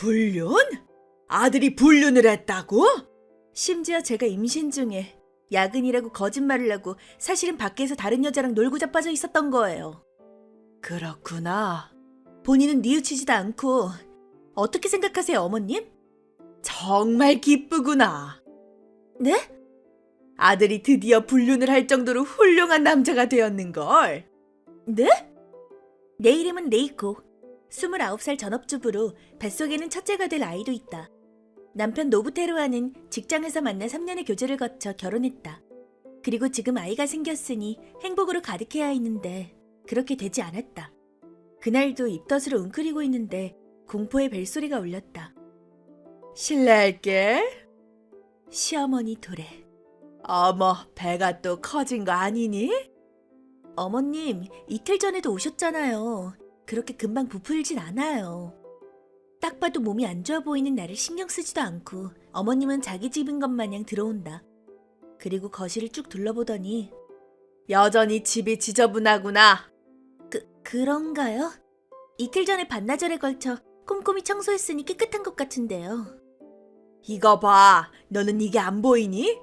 불륜? 아들이 불륜을 했다고? 심지어 제가 임신 중에 야근이라고 거짓말을 하고 사실은 밖에서 다른 여자랑 놀고 자빠져 있었던 거예요. 그렇구나. 본인은 뉘우치지도 않고. 어떻게 생각하세요, 어머님? 정말 기쁘구나. 네? 아들이 드디어 불륜을 할 정도로 훌륭한 남자가 되었는걸. 네? 내 이름은 레이코. 29살 전업주부로 뱃속에는 첫째가 될 아이도 있다. 남편 노부테루와는 직장에서 만나 3년의 교제를 거쳐 결혼했다. 그리고 지금 아이가 생겼으니 행복으로 가득해야 했는데 그렇게 되지 않았다. 그날도 입덧으로 웅크리고 있는데 공포의 벨소리가 울렸다. 실례할게. 시어머니 도래. 어머, 배가 또 커진 거 아니니? 어머님, 이틀 전에도 오셨잖아요. 그렇게 금방 부풀진 않아요. 딱 봐도 몸이 안 좋아 보이는 나를 신경 쓰지도 않고 어머님은 자기 집인 것 마냥 들어온다. 그리고 거실을 쭉 둘러보더니 여전히 집이 지저분하구나. 그런가요? 이틀 전에 반나절에 걸쳐 꼼꼼히 청소했으니 깨끗한 것 같은데요. 이거 봐, 너는 이게 안 보이니?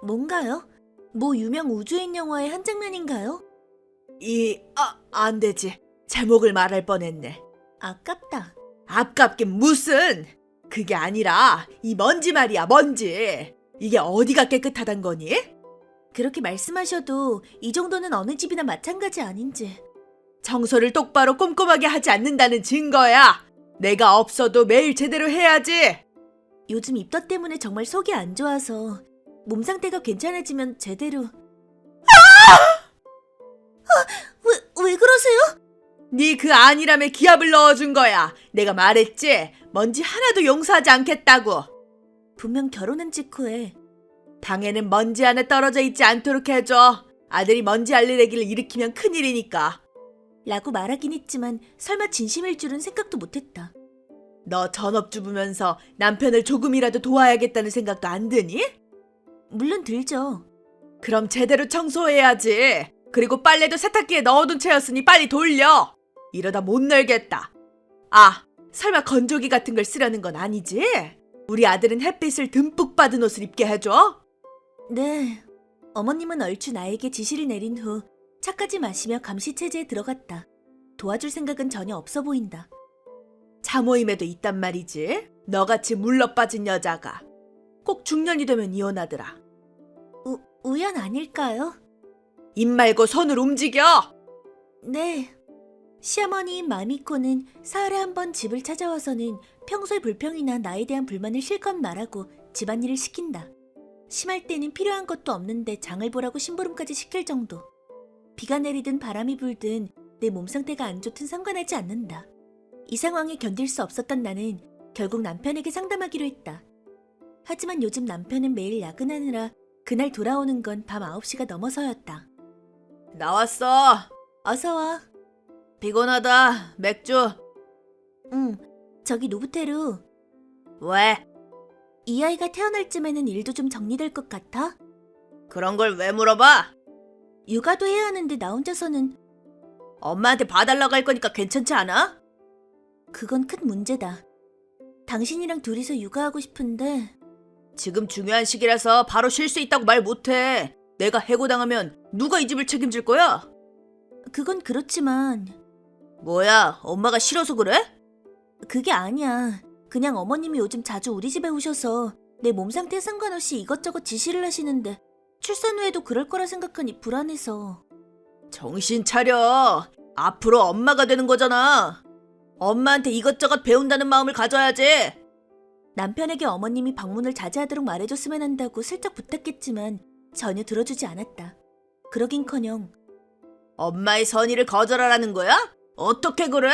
뭔가요? 뭐 유명 우주인 영화의 한 장면인가요? 안 되지. 제목을 말할 뻔했네. 아깝다. 아깝긴 무슨! 그게 아니라 이 먼지 말이야, 먼지. 이게 어디가 깨끗하단 거니? 그렇게 말씀하셔도 이 정도는 어느 집이나 마찬가지 아닌지. 청소를 똑바로 꼼꼼하게 하지 않는다는 증거야. 내가 없어도 매일 제대로 해야지. 요즘 입덧 때문에 정말 속이 안 좋아서 몸 상태가 괜찮아지면 제대로. 왜 그러세요? 네 그 안일함에 기합을 넣어준 거야. 내가 말했지? 먼지 하나도 용서하지 않겠다고. 분명 결혼한 직후에 방에는 먼지 하나 떨어져 있지 않도록 해줘. 아들이 먼지 알레르기를 일으키면 큰일이니까. 라고 말하긴 했지만 설마 진심일 줄은 생각도 못했다. 너 전업주부면서 남편을 조금이라도 도와야겠다는 생각도 안 드니? 물론 들죠. 그럼 제대로 청소해야지. 그리고 빨래도 세탁기에 넣어둔 채였으니 빨리 돌려. 이러다 못 널겠다. 아, 설마 건조기 같은 걸 쓰려는 건 아니지? 우리 아들은 햇빛을 듬뿍 받은 옷을 입게 해줘. 네. 어머님은 얼추 나에게 지시를 내린 후 차까지 마시며 감시체제에 들어갔다. 도와줄 생각은 전혀 없어 보인다. 자모임에도 있단 말이지. 너같이 물러빠진 여자가. 꼭 중년이 되면 이혼하더라. 우연 아닐까요? 입 말고 손을 움직여. 네. 시어머니인 마미코는 사흘에 한 번 집을 찾아와서는 평소의 불평이나 나에 대한 불만을 실컷 말하고 집안일을 시킨다. 심할 때는 필요한 것도 없는데 장을 보라고 심부름까지 시킬 정도. 비가 내리든 바람이 불든 내 몸 상태가 안 좋든 상관하지 않는다. 이 상황에 견딜 수 없었던 나는 결국 남편에게 상담하기로 했다. 하지만 요즘 남편은 매일 야근하느라 그날 돌아오는 건 밤 9시가 넘어서였다. 나왔어. 어서 와. 피곤하다. 맥주. 응, 저기 노부테루. 왜? 이 아이가 태어날 쯤에는 일도 좀 정리될 것 같아? 그런 걸 왜 물어봐? 육아도 해야 하는데 나 혼자서는. 엄마한테 봐달라고 할 거니까 괜찮지 않아? 그건 큰 문제다. 당신이랑 둘이서 육아하고 싶은데. 지금 중요한 시기라서 바로 쉴 수 있다고 말 못해. 내가 해고당하면 누가 이 집을 책임질 거야? 그건 그렇지만. 뭐야, 엄마가 싫어서 그래? 그게 아니야. 그냥 어머님이 요즘 자주 우리 집에 오셔서 내 몸 상태에 상관없이 이것저것 지시를 하시는데 출산 후에도 그럴 거라 생각하니 불안해서. 정신 차려. 앞으로 엄마가 되는 거잖아. 엄마한테 이것저것 배운다는 마음을 가져야지. 남편에게 어머님이 방문을 자제하도록 말해줬으면 한다고 슬쩍 부탁했지만 전혀 들어주지 않았다. 그러긴커녕 엄마의 선의를 거절하라는 거야? 어떻게 그래?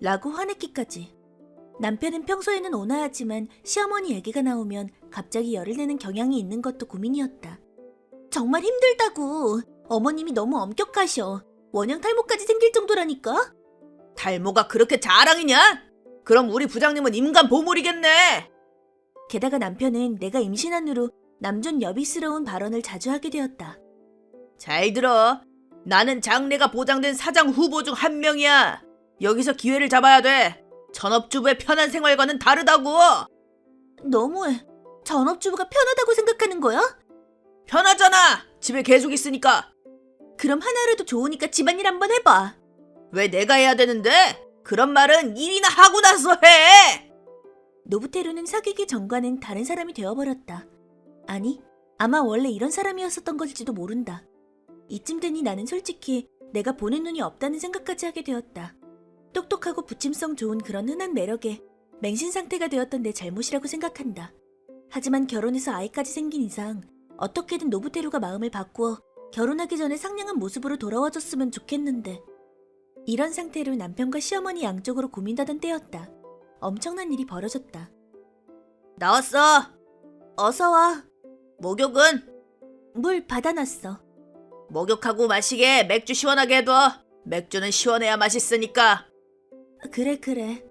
라고 화냈기까지. 남편은 평소에는 온화하지만 시어머니 얘기가 나오면 갑자기 열을 내는 경향이 있는 것도 고민이었다. 정말 힘들다고. 어머님이 너무 엄격하셔. 원형 탈모까지 생길 정도라니까. 탈모가 그렇게 자랑이냐? 그럼 우리 부장님은 인간 보물이겠네. 게다가 남편은 내가 임신한 후로 남존 여비스러운 발언을 자주 하게 되었다. 잘 들어. 나는 장래가 보장된 사장 후보 중 한 명이야. 여기서 기회를 잡아야 돼. 전업주부의 편한 생활과는 다르다고. 너무해. 전업주부가 편하다고 생각하는 거야? 편하잖아. 집에 계속 있으니까. 그럼 하나라도 좋으니까 집안일 한번 해봐. 왜 내가 해야 되는데? 그런 말은 일이나 하고 나서 해. 노부테루는 사귀기 전과는 다른 사람이 되어버렸다. 아니, 아마 원래 이런 사람이었었던 걸지도 모른다. 이쯤 되니 나는 솔직히 내가 보는 눈이 없다는 생각까지 하게 되었다. 똑똑하고 부침성 좋은 그런 흔한 매력에 맹신 상태가 되었던 내 잘못이라고 생각한다. 하지만 결혼해서 아이까지 생긴 이상 어떻게든 노부테루가 마음을 바꾸어 결혼하기 전에 상냥한 모습으로 돌아와줬으면 좋겠는데 이런 상태로 남편과 시어머니 양쪽으로 고민하던 때였다. 엄청난 일이 벌어졌다. 나왔어. 어서 와. 목욕은? 물 받아놨어. 목욕하고 마시게 맥주 시원하게 해둬. 맥주는 시원해야 맛있으니까. 그래.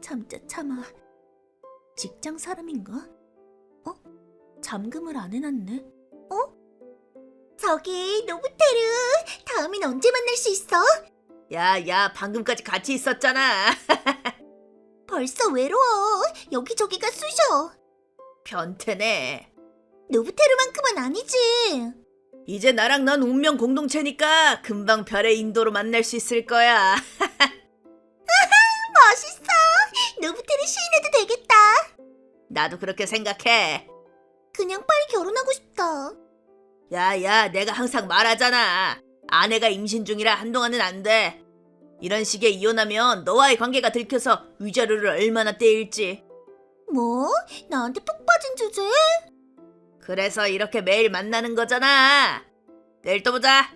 참자 참아. 직장 사람인가? 잠금을 안 해놨네. 저기 노부테루, 다음엔 언제 만날 수 있어? 야, 방금까지 같이 있었잖아. 벌써 외로워. 여기저기가 쑤셔. 변태네. 노부테루만큼은 아니지. 이제 나랑 넌 운명 공동체니까 금방 별의 인도로 만날 수 있을 거야. 멋있어. 노부테루 시인해도 되겠다. 나도 그렇게 생각해. 그냥 빨리 결혼하고 싶다. 야, 내가 항상 말하잖아. 아내가 임신 중이라 한동안은 안 돼. 이런 식에 이혼하면 너와의 관계가 들켜서 위자료를 얼마나 떼일지. 뭐? 나한테 푹 빠진 주제에? 그래서 이렇게 매일 만나는 거잖아. 내일 또 보자.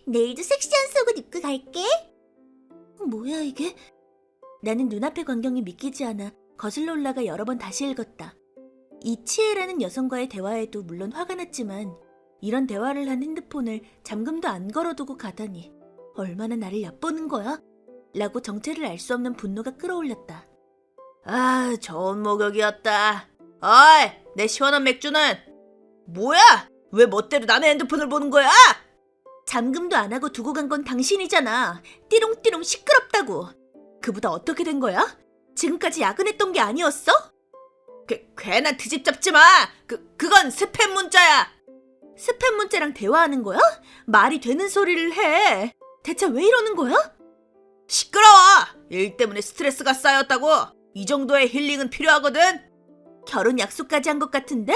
내일도 섹시한 속옷 입고 갈게. 뭐야 이게? 나는 눈앞의 광경이 믿기지 않아 거슬러 올라가 여러 번 다시 읽었다. 이치에라는 여성과의 대화에도 물론 화가 났지만 이런 대화를 한 핸드폰을 잠금도 안 걸어두고 가다니 얼마나 나를 얕보는 거야? 라고 정체를 알 수 없는 분노가 끌어올렸다. 아, 좋은 목욕이었다. 어이, 내 시원한 맥주는? 뭐야? 왜 멋대로 남의 핸드폰을 보는 거야? 잠금도 안 하고 두고 간 건 당신이잖아. 띠롱띠롱 시끄럽다고. 그보다 어떻게 된 거야? 지금까지 야근했던 게 아니었어? 괜한 트집 잡지 마. 그건 스팸 문자야. 스팸 문자랑 대화하는 거야? 말이 되는 소리를 해. 대체 왜 이러는 거야? 시끄러워. 일 때문에 스트레스가 쌓였다고. 이 정도의 힐링은 필요하거든. 결혼 약속까지 한 것 같은데?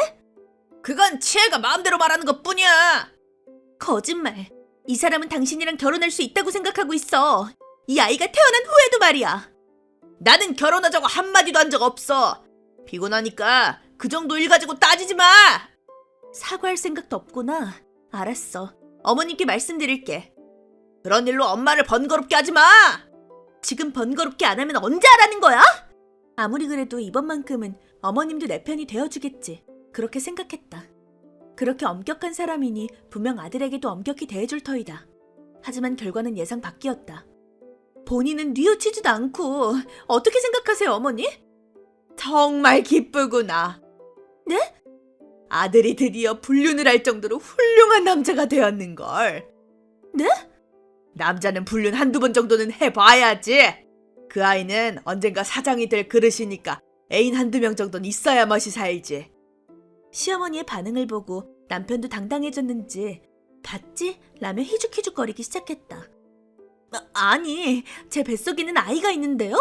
그건 치혜가 마음대로 말하는 것뿐이야. 거짓말. 이 사람은 당신이랑 결혼할 수 있다고 생각하고 있어. 이 아이가 태어난 후에도 말이야. 나는 결혼하자고 한마디도 한 적 없어. 피곤하니까 그 정도 일 가지고 따지지 마. 사과할 생각도 없구나. 알았어. 어머님께 말씀드릴게. 그런 일로 엄마를 번거롭게 하지 마. 지금 번거롭게 안 하면 언제 하라는 거야? 아무리 그래도 이번만큼은 어머님도 내 편이 되어주겠지. 그렇게 생각했다. 그렇게 엄격한 사람이니 분명 아들에게도 엄격히 대해줄 터이다. 하지만 결과는 예상 밖이었다. 본인은 뉘우치지도 않고 어떻게 생각하세요, 어머니? 정말 기쁘구나. 네? 아들이 드디어 불륜을 할 정도로 훌륭한 남자가 되었는걸. 네? 남자는 불륜 한두 번 정도는 해봐야지. 그 아이는 언젠가 사장이 될 그릇이니까 애인 한두 명 정도는 있어야 멋이 살지. 시어머니의 반응을 보고 남편도 당당해졌는지 봤지? 라며 희죽희죽거리기 시작했다. 아니, 제 뱃속에는 아이가 있는데요?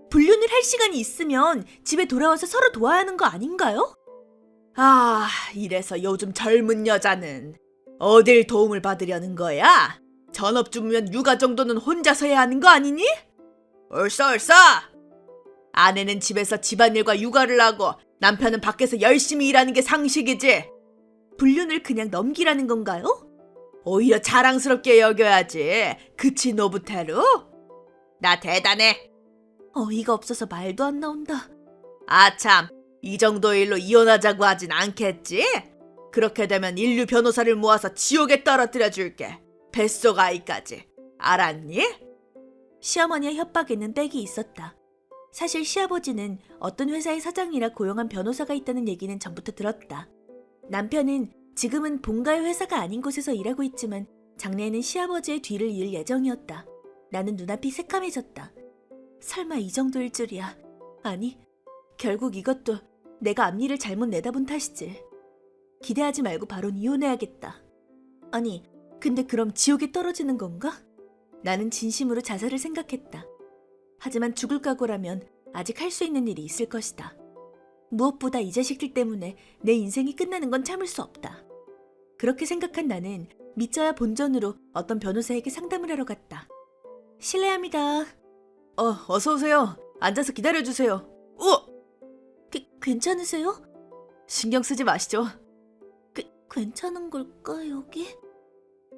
불륜을 할 시간이 있으면 집에 돌아와서 서로 도와야 하는 거 아닌가요? 아, 이래서 요즘 젊은 여자는 어딜 도움을 받으려는 거야? 전업주부면 육아 정도는 혼자서 해야 하는 거 아니니? 옳소. 아내는 집에서 집안일과 육아를 하고 남편은 밖에서 열심히 일하는 게 상식이지. 불륜을 그냥 넘기라는 건가요? 오히려 자랑스럽게 여겨야지. 그치, 노부테루? 나 대단해. 어이가 없어서 말도 안 나온다. 아참, 이 정도 일로 이혼하자고 하진 않겠지? 그렇게 되면 인류 변호사를 모아서 지옥에 떨어뜨려 줄게. 뱃속 아이까지. 알았니? 시어머니의 협박에는 빽이 있었다. 사실 시아버지는 어떤 회사의 사장이라 고용한 변호사가 있다는 얘기는 전부터 들었다. 남편은 지금은 본가의 회사가 아닌 곳에서 일하고 있지만 장래에는 시아버지의 뒤를 이을 예정이었다. 나는 눈앞이 새카매졌다. 설마 이 정도일 줄이야. 아니, 결국 이것도 내가 앞니를 잘못 내다본 탓이지. 기대하지 말고 바로 이혼해야겠다. 아니, 근데 그럼 지옥에 떨어지는 건가? 나는 진심으로 자살을 생각했다. 하지만 죽을 각오라면 아직 할 수 있는 일이 있을 것이다. 무엇보다 이 자식들 때문에 내 인생이 끝나는 건 참을 수 없다. 그렇게 생각한 나는 믿져야 본전으로 어떤 변호사에게 상담을 하러 갔다. 실례합니다. 어서 오세요. 앉아서 기다려주세요. 괜찮으세요? 신경 쓰지 마시죠. 괜찮은 걸까, 여기?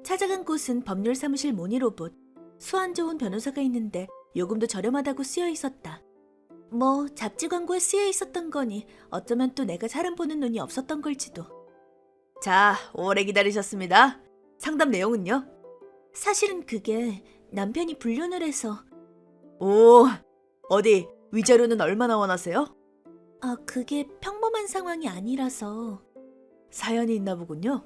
찾아간 곳은 법률 사무실 모니 로봇. 수완 좋은 변호사가 있는데 요금도 저렴하다고 쓰여 있었다. 뭐 잡지 광고에 쓰여 있었던 거니 어쩌면 또 내가 사람 보는 눈이 없었던 걸지도. 자, 오래 기다리셨습니다. 상담 내용은요? 사실은 그게 남편이 불륜을 해서. 오, 어디 위자료는 얼마나 원하세요? 그게 평범한 상황이 아니라서. 사연이 있나 보군요.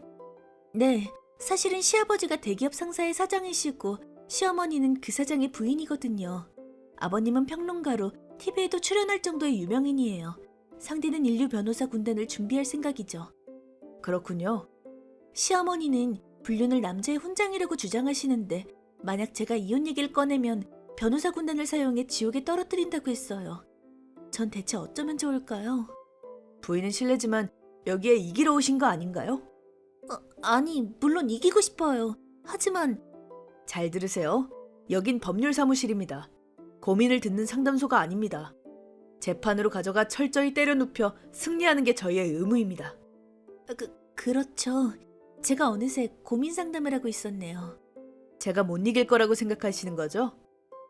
네, 사실은 시아버지가 대기업 상사의 사장이시고 시어머니는 그 사장의 부인이거든요. 아버님은 평론가로 TV에도 출연할 정도의 유명인이에요. 상대는 인류 변호사 군단을 준비할 생각이죠. 그렇군요. 시어머니는 불륜을 남자의 훈장이라고 주장하시는데 만약 제가 이혼 얘기를 꺼내면 변호사 군단을 사용해 지옥에 떨어뜨린다고 했어요. 전 대체 어쩌면 좋을까요? 부인은 실례지만 여기에 이기러 오신 거 아닌가요? 아니, 물론 이기고 싶어요. 하지만 잘 들으세요. 여긴 법률 사무실입니다. 고민을 듣는 상담소가 아닙니다. 재판으로 가져가 철저히 때려 눕혀 승리하는 게 저희의 의무입니다. 그렇죠. 제가 어느새 고민 상담을 하고 있었네요. 제가 못 이길 거라고 생각하시는 거죠?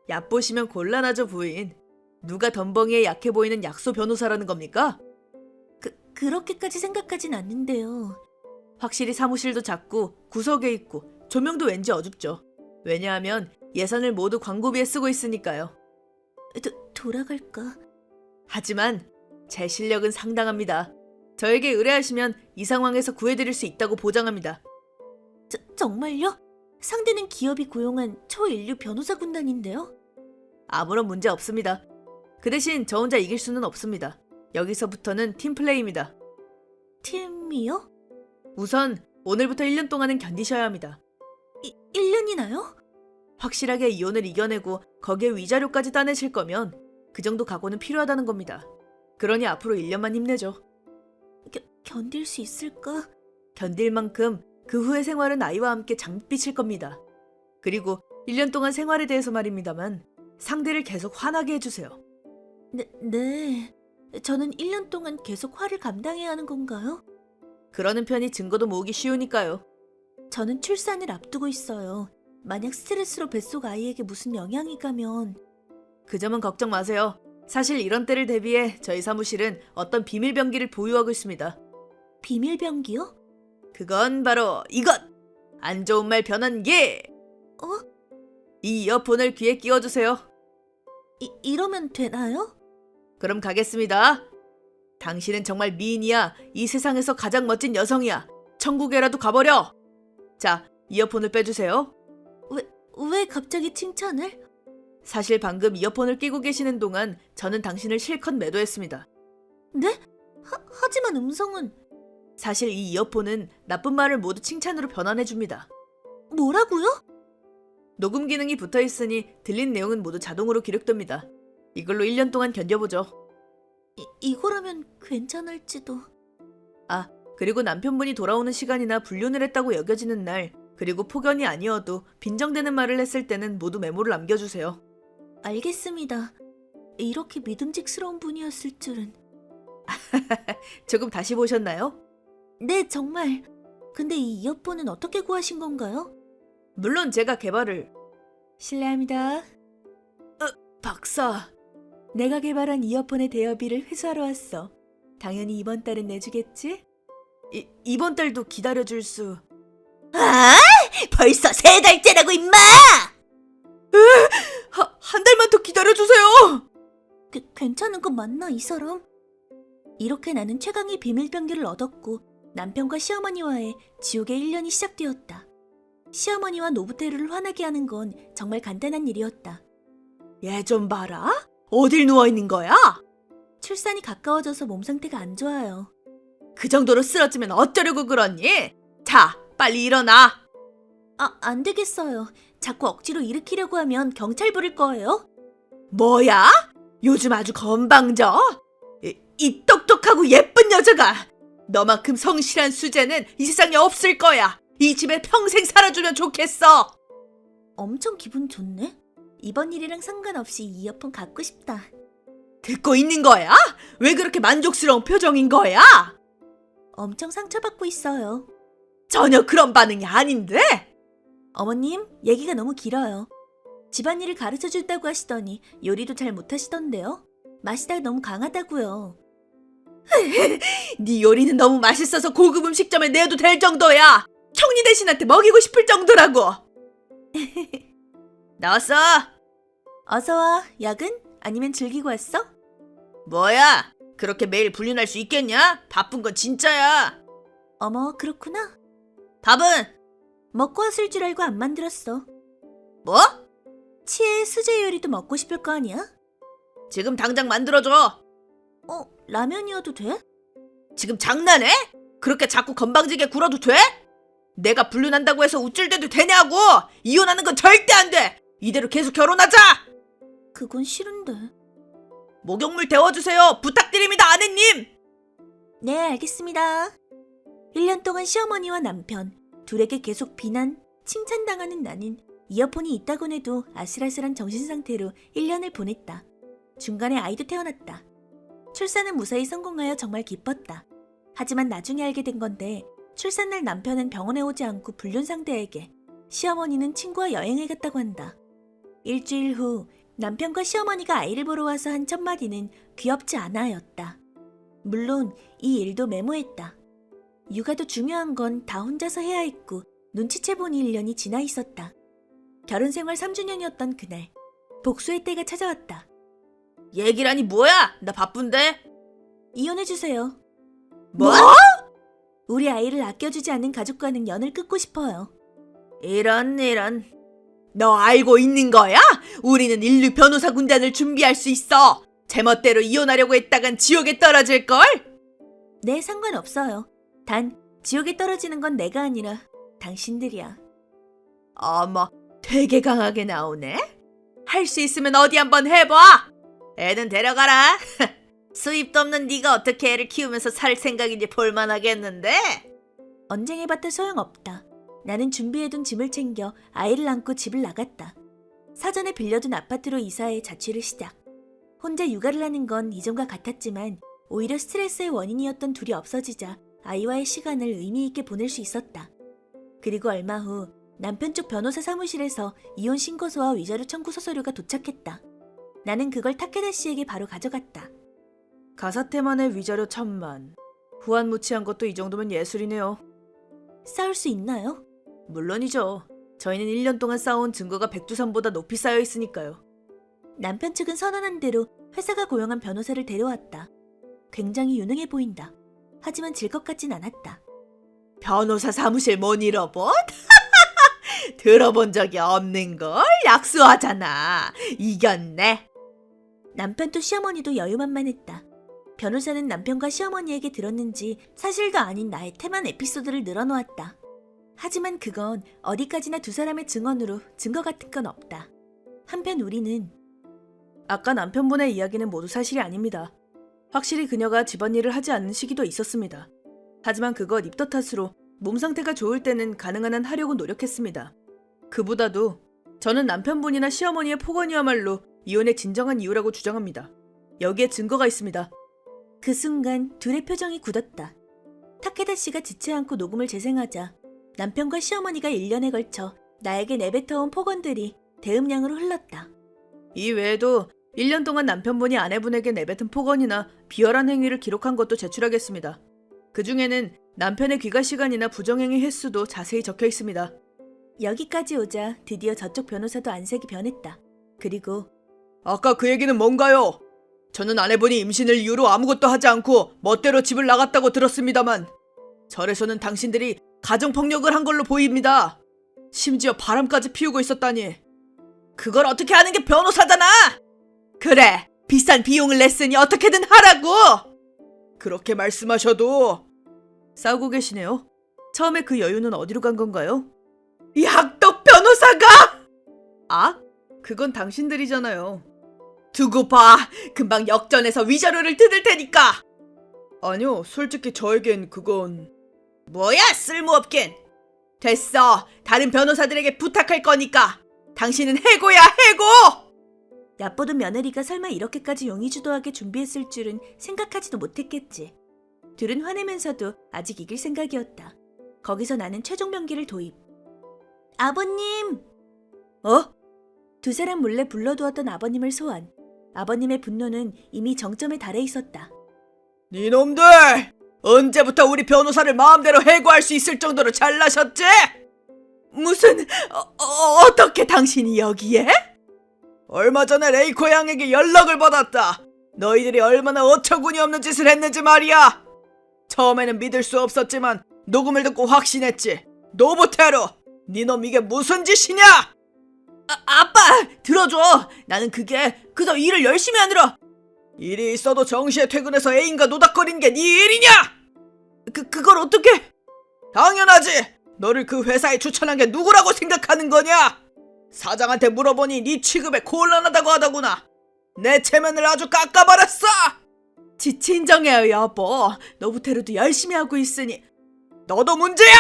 얕보시면 곤란하죠, 부인. 누가 덤벙이에 약해 보이는 약소 변호사라는 겁니까? 그렇게까지 생각하진 않는데요. 확실히 사무실도 작고 구석에 있고 조명도 왠지 어둡죠. 왜냐하면 예산을 모두 광고비에 쓰고 있으니까요. 돌아갈까? 하지만 제 실력은 상당합니다. 저에게 의뢰하시면 이 상황에서 구해드릴 수 있다고 보장합니다. 정말요? 상대는 기업이 고용한 초인류 변호사 군단인데요? 아무런 문제 없습니다. 그 대신 저 혼자 이길 수는 없습니다. 여기서부터는 팀플레이입니다. 팀이요? 우선 오늘부터 1년 동안은 견디셔야 합니다. 1년이나요? 확실하게 이혼을 이겨내고 거기에 위자료까지 따내실 거면 그 정도 각오는 필요하다는 겁니다. 그러니 앞으로 1년만 힘내죠. 견딜 수 있을까? 견딜 만큼 그 후의 생활은 아이와 함께 장밋빛일 겁니다. 그리고 1년 동안 생활에 대해서 말입니다만 상대를 계속 화나게 해주세요. 네. 저는 1년 동안 계속 화를 감당해야 하는 건가요? 그러는 편이 증거도 모으기 쉬우니까요. 저는 출산을 앞두고 있어요. 만약 스트레스로 뱃속 아이에게 무슨 영향이 가면. 그 점은 걱정 마세요. 사실 이런 때를 대비해 저희 사무실은 어떤 비밀병기를 보유하고 있습니다. 비밀병기요? 그건 바로 이것! 안 좋은 말 변환기! 이 이어폰을 귀에 끼워주세요. 이러면 되나요? 그럼 가겠습니다. 당신은 정말 미인이야. 이 세상에서 가장 멋진 여성이야. 천국에라도 가버려. 자, 이어폰을 빼주세요. 왜 갑자기 칭찬을? 사실 방금 이어폰을 끼고 계시는 동안 저는 당신을 실컷 매도했습니다. 네? 하지만 음성은. 사실 이 이어폰은 나쁜 말을 모두 칭찬으로 변환해줍니다. 뭐라고요? 녹음 기능이 붙어있으니 들린 내용은 모두 자동으로 기록됩니다. 이걸로 1년 동안 견뎌보죠. 이거라면 괜찮을지도. 그리고 남편분이 돌아오는 시간이나 불륜을 했다고 여겨지는 날, 그리고 폭언이 아니어도 빈정되는 말을 했을 때는 모두 메모를 남겨주세요. 알겠습니다. 이렇게 믿음직스러운 분이었을 줄은. 조금 다시 보셨나요? 네, 정말. 근데 이 이어폰은 어떻게 구하신 건가요? 물론 제가 개발을... 실례합니다. 박사... 내가 개발한 이어폰의 대여비를 회수하러 왔어. 당연히 이번 달은 내주겠지? 이번 달도 기다려줄 수... 벌써 3달째라고 임마! 한 달만 더 기다려주세요! 괜찮은 거 맞나 이 사람? 이렇게 나는 최강의 비밀병기를 얻었고 남편과 시어머니와의 지옥의 1년이 시작되었다. 시어머니와 노부테루를 화나게 하는 건 정말 간단한 일이었다. 얘 좀 봐라. 어딜 누워있는 거야? 출산이 가까워져서 몸 상태가 안 좋아요. 그 정도로 쓰러지면 어쩌려고 그러니? 자, 빨리 일어나. 안 되겠어요. 자꾸 억지로 일으키려고 하면 경찰 부를 거예요. 뭐야? 요즘 아주 건방져? 이 똑똑하고 예쁜 여자가 너만큼 성실한 수제는 이 세상에 없을 거야. 이 집에 평생 살아주면 좋겠어. 엄청 기분 좋네. 이번 일이랑 상관없이 이 이어폰 갖고 싶다. 듣고 있는 거야? 왜 그렇게 만족스러운 표정인 거야? 엄청 상처받고 있어요. 전혀 그런 반응이 아닌데? 어머님, 얘기가 너무 길어요. 집안일을 가르쳐준다고 하시더니 요리도 잘 못하시던데요. 맛이 너무 강하다고요. 네 요리는 너무 맛있어서 고급 음식점에 내도 될 정도야. 청리 대신한테 먹이고 싶을 정도라고. 나왔어? 어서와. 야근? 아니면 즐기고 왔어? 뭐야? 그렇게 매일 불륜할 수 있겠냐? 바쁜 건 진짜야. 어머, 그렇구나. 밥은? 먹고 왔을 줄 알고 안 만들었어. 뭐? 치에 수제 요리도 먹고 싶을 거 아니야? 지금 당장 만들어줘. 라면이어도 돼? 지금 장난해? 그렇게 자꾸 건방지게 굴어도 돼? 내가 불륜한다고 해서 우쭐대도 되냐고! 이혼하는 건 절대 안 돼! 이대로 계속 결혼하자! 그건 싫은데. 목욕물 데워주세요! 부탁드립니다, 아내님! 네, 알겠습니다. 1년 동안 시어머니와 남편, 둘에게 계속 비난, 칭찬당하는 나는 이어폰이 있다곤 해도 아슬아슬한 정신상태로 1년을 보냈다. 중간에 아이도 태어났다. 출산은 무사히 성공하여 정말 기뻤다. 하지만 나중에 알게 된 건데 출산날 남편은 병원에 오지 않고 불륜 상대에게, 시어머니는 친구와 여행을 갔다고 한다. 일주일 후 남편과 시어머니가 아이를 보러 와서 한 첫 마디는 귀엽지 않아였다. 물론 이 일도 메모했다. 육아도 중요한 건 다 혼자서 해야 했고 눈치채보니 1년이 지나 있었다. 결혼생활 3주년이었던 그날, 복수의 때가 찾아왔다. 얘기라니 뭐야? 나 바쁜데? 이혼해주세요. 뭐? 우리 아이를 아껴주지 않는 가족과는 연을 끊고 싶어요. 이런. 너 알고 있는 거야? 우리는 인류 변호사 군단을 준비할 수 있어. 제멋대로 이혼하려고 했다간 지옥에 떨어질걸? 네, 상관없어요. 단 지옥에 떨어지는 건 내가 아니라 당신들이야. 어머, 되게 강하게 나오네. 할 수 있으면 어디 한번 해봐. 애는 데려가라. 수입도 없는 네가 어떻게 애를 키우면서 살 생각인지 볼만하겠는데? 언쟁해봤다 소용없다. 나는 준비해둔 짐을 챙겨 아이를 안고 집을 나갔다. 사전에 빌려둔 아파트로 이사해 자취를 시작. 혼자 육아를 하는 건 이전과 같았지만 오히려 스트레스의 원인이었던 둘이 없어지자 아이와의 시간을 의미 있게 보낼 수 있었다. 그리고 얼마 후 남편 쪽 변호사 사무실에서 이혼 신고서와 위자료 청구 소서류가 도착했다. 나는 그걸 타케다 씨에게 바로 가져갔다. 가사테만의 위자료 1,000만. 후안무치한 것도 이 정도면 예술이네요. 싸울 수 있나요? 물론이죠. 저희는 1년 동안 쌓아온 증거가 백두산보다 높이 쌓여 있으니까요. 남편 측은 선언한 대로 회사가 고용한 변호사를 데려왔다. 굉장히 유능해 보인다. 하지만 질 것 같진 않았다. 변호사 사무실 못 잃어본? 들어본 적이 없는걸? 약수하잖아. 이겼네. 남편도 시어머니도 여유만만했다. 변호사는 남편과 시어머니에게 들었는지 사실도 아닌 나의 태만 에피소드를 늘어놓았다. 하지만 그건 어디까지나 두 사람의 증언으로 증거 같은 건 없다. 한편 우리는, 아까 남편분의 이야기는 모두 사실이 아닙니다. 확실히 그녀가 집안일을 하지 않는 시기도 있었습니다. 하지만 그것 입덧 탓으로 몸 상태가 좋을 때는 가능한 한 하려고 노력했습니다. 그보다도 저는 남편분이나 시어머니의 폭언이야말로 이혼의 진정한 이유라고 주장합니다. 여기에 증거가 있습니다. 그 순간 둘의 표정이 굳었다. 타케다 씨가 지체 않고 녹음을 재생하자 남편과 시어머니가 1년에 걸쳐 나에게 내뱉어온 폭언들이 대음량으로 흘렀다. 이 외에도 1년 동안 남편분이 아내분에게 내뱉은 폭언이나 비열한 행위를 기록한 것도 제출하겠습니다. 그 중에는 남편의 귀가 시간이나 부정행위 횟수도 자세히 적혀 있습니다. 여기까지 오자 드디어 저쪽 변호사도 안색이 변했다. 그리고 아까 그 얘기는 뭔가요? 저는 아내분이 임신을 이유로 아무것도 하지 않고 멋대로 집을 나갔다고 들었습니다만 절에서는 당신들이 가정폭력을 한 걸로 보입니다. 심지어 바람까지 피우고 있었다니. 그걸 어떻게 하는 게 변호사잖아! 그래, 비싼 비용을 냈으니 어떻게든 하라고! 그렇게 말씀하셔도 싸우고 계시네요. 처음에 그 여유는 어디로 간 건가요? 약독 변호사가! 아? 그건 당신들이잖아요. 두고 봐. 금방 역전해서 위자료를 뜯을 테니까. 아니요, 솔직히 저에겐 그건... 뭐야, 쓸모없긴. 됐어. 다른 변호사들에게 부탁할 거니까. 당신은 해고야, 해고! 얕보던 며느리가 설마 이렇게까지 용의주도하게 준비했을 줄은 생각하지도 못했겠지. 둘은 화내면서도 아직 이길 생각이었다. 거기서 나는 최종 병기를 도입. 아버님! 어? 두 사람 몰래 불러두었던 아버님을 소환. 아버님의 분노는 이미 정점에 달해 있었다. 니놈들! 언제부터 우리 변호사를 마음대로 해고할 수 있을 정도로 잘나셨지? 무슨... 어떻게 당신이 여기에? 얼마 전에 레이코 양에게 연락을 받았다. 너희들이 얼마나 어처구니 없는 짓을 했는지 말이야. 처음에는 믿을 수 없었지만 녹음을 듣고 확신했지. 노부테로, 니놈 이게 무슨 짓이냐? 아빠, 들어줘. 나는 그저 일을 열심히 하느라. 일이 있어도 정시에 퇴근해서 애인과 노닥거리는 게 네 일이냐? 그걸 어떻게? 당연하지. 너를 그 회사에 추천한 게 누구라고 생각하는 거냐? 사장한테 물어보니 네 취급에 곤란하다고 하더구나. 내 체면을 아주 깎아버렸어. 진정해요, 여보. 노부테로도 열심히 하고 있으니. 너도 문제야!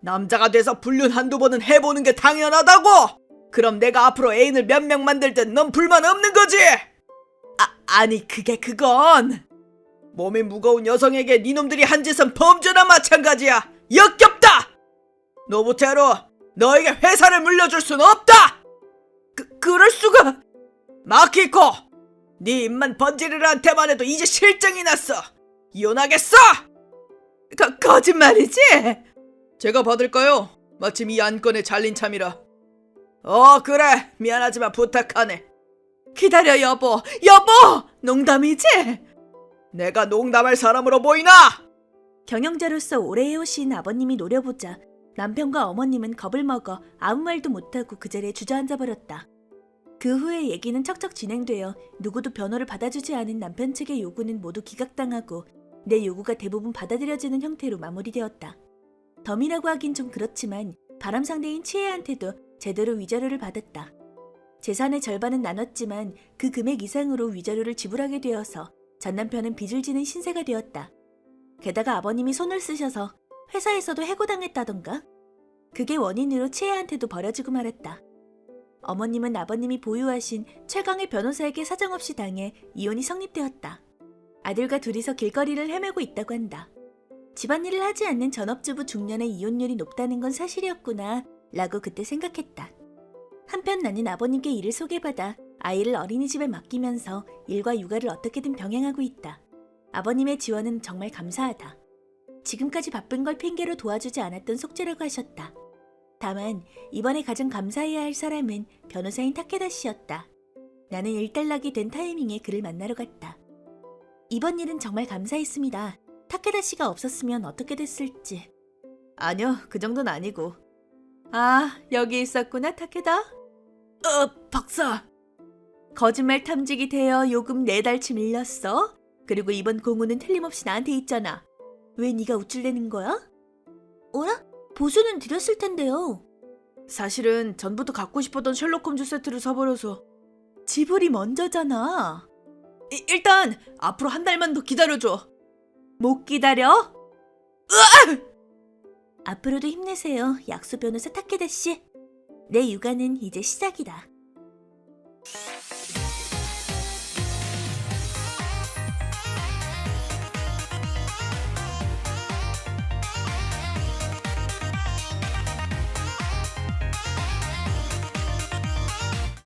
남자가 돼서 불륜 한두 번은 해보는 게 당연하다고! 그럼 내가 앞으로 애인을 몇 명 만들 땐 넌 불만 없는 거지? 아니 그건... 몸이 무거운 여성에게 니놈들이 한 짓은 범죄나 마찬가지야! 역겹다! 노부테로, 너에게 회사를 물려줄 순 없다! 그럴 수가... 마키코! 네 입만 번지르르한테만 해도 이제 실증이 났어! 이혼하겠어! 거짓말이지? 제가 받을까요? 마침 이 안건에 잘린 참이라. 그래. 미안하지만 부탁하네. 기다려, 여보. 여보! 농담이지? 내가 농담할 사람으로 보이나? 경영자로서 오래 해오신 아버님이 노려보자 남편과 어머님은 겁을 먹어 아무 말도 못하고 그 자리에 주저앉아버렸다. 그 후에 얘기는 척척 진행되어 누구도 변호를 받아주지 않은 남편 측의 요구는 모두 기각당하고 내 요구가 대부분 받아들여지는 형태로 마무리되었다. 덤이라고 하긴 좀 그렇지만 바람 상대인 치혜한테도 제대로 위자료를 받았다. 재산의 절반은 나눴지만 그 금액 이상으로 위자료를 지불하게 되어서 전 남편은 빚을 지는 신세가 되었다. 게다가 아버님이 손을 쓰셔서 회사에서도 해고당했다던가? 그게 원인으로 치혜한테도 버려지고 말았다. 어머님은 아버님이 보유하신 최강의 변호사에게 사정없이 당해 이혼이 성립되었다. 아들과 둘이서 길거리를 헤매고 있다고 한다. 집안일을 하지 않는 전업주부 중년의 이혼율이 높다는 건 사실이었구나 라고 그때 생각했다. 한편 나는 아버님께 일을 소개받아 아이를 어린이집에 맡기면서 일과 육아를 어떻게든 병행하고 있다. 아버님의 지원은 정말 감사하다. 지금까지 바쁜 걸 핑계로 도와주지 않았던 속죄라고 하셨다. 다만 이번에 가장 감사해야 할 사람은 변호사인 타케다 씨였다. 나는 일단락이 된 타이밍에 그를 만나러 갔다. 이번 일은 정말 감사했습니다. 타케다 씨가 없었으면 어떻게 됐을지. 아니요, 그 정도는 아니고. 아, 여기 있었구나, 타케다. 박사. 거짓말 탐지기 되어 요금 4달치 밀렸어? 그리고 이번 공우는 틀림없이 나한테 있잖아. 왜 네가 우쭐대는 거야? 어라? 보수는 드렸을 텐데요. 사실은 전부터 갖고 싶었던 셜록 홈즈 세트를 사버려서. 지불이 먼저잖아. 일단 앞으로 한 달만 더 기다려줘. 못 기다려? 앞으로도 힘내세요, 약수 변호사 타케다 씨. 내 육아는 이제 시작이다.